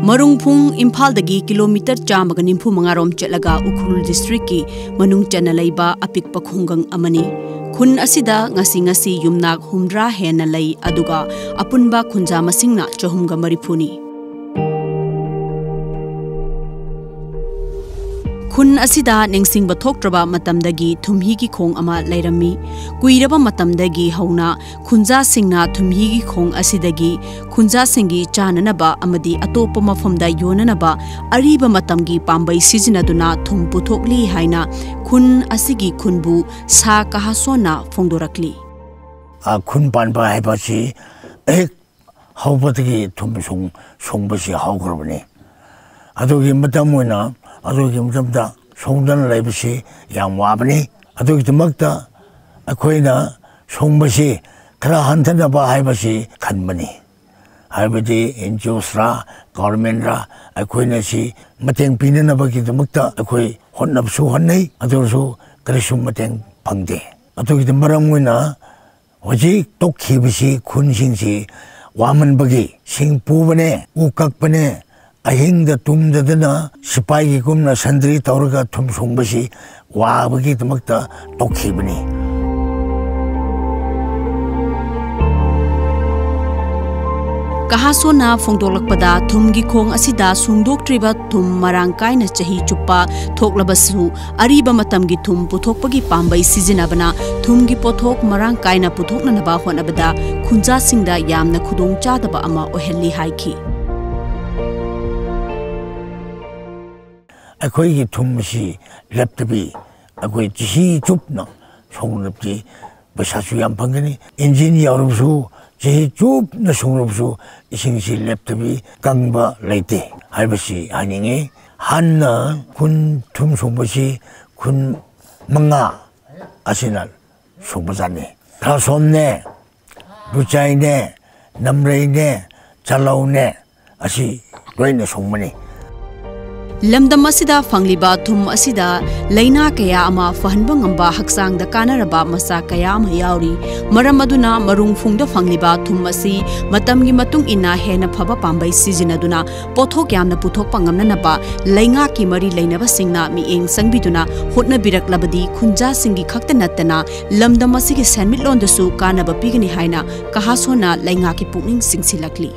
Marungphung Impaldagi kilometer chamaga nimfu mangarom chetlaga Ukhrul district ki manung chana laiba apikpa khungang amani khun asida ngasi yumnak humdra hena lai aduga apunba khunja masingna chahumga marifuni khun asida nengsing bathoktraba matamdagi thumhi ki khong ama lairami kuiraba matamdagi hauna khunja singna thumhi ki khong asidagi khunja singi chananaba amadi atopa mafamda yonanaba ariba matamgi pambai sijinaduna thum puthokli haina khun asigi khunbu sa kahasona phongdorakli khun panba haibasi ek haubadagi thum songbasi haugrabani adogi matamoina adogi mutamda songdan laibasi yam wabani adogi damakta akoina songbasi khara hantanaba haibasi khanbani haibadi NGOs ra government ra akoina si mateng pinanabagi damakta akoi honnabsu honnai adosu karisu mateng phangde adogi maramuna hoji tokkhibasi khunsingsi wamanbagi singpubane ukakpane ahingda tumdadana sipai gumna sandri tauraga thum songbasi wabagi damakta tokkhibani kahasona phongdolakpada thumgi khong asida sungdoktriba thum marangkaina chahi chupa thoklabasu ariba matamgi thum puthokpagi pambai sijinabana thumgi pothok marangkaina puthoknanaba honabada khunja singda yamna khudong chadaba ama ohelli haiki akoi gi thumsi laptabi akoi chi chupna songnapti basasu yam phangani engine yarusu chi chupna songnapsu isingsi laptabi kangba leite haibasi haninge hanna kun thum songbasi kun manga asinal songbajane thasomne buchaine namreine chalaune asi loina songmani lamdam asida fangliba thum asida laina kaya ama fahanba ngamba haksang da kanaraba masa kaya ama yauri maram aduna marungphung da fangliba thum asi matamgi matung ina hena phaba pambai sijinaduna pothok yamna puthok pangamna naba lainga ki mari lainaba singna mi eng sangbiduna hotna biraklabadi khunja singi khakta natana lamdam asigi sanmitlon dasu kanaba pigani haina kahasona lainga ki pukning singsilakli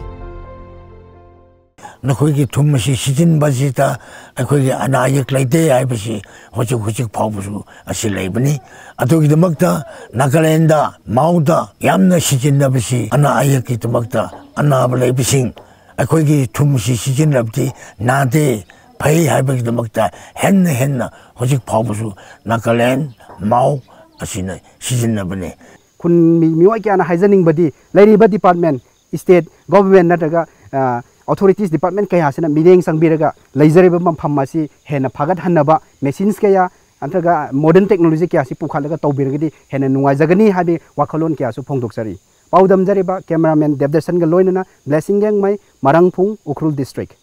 nakhoi thumsi sijin basita akhoi anayak laite aibasi hojik phawbusu asi laibani adogi damakta nagalenda mauda yamna sijin nabasi anayak ki damakta anab laibising akhoi thumsi sijin labdi nade phai haibagi damakta henna hojik phawbusu nagalend mau asina sijin nabane kun miwai kana haizaning badi lairiba department state government nataga authorities department kaya sina mireng sangbiraga laizareba mampham hena phagat hanaba machines kaya antaga modern technology kya si pukhalaga tawbiragadi hena nungai jagani habi wakhalon kya su phongdoksari paudam jareba cameraman devdarshan ga loinana blessing gang mai marangphung ukhrul district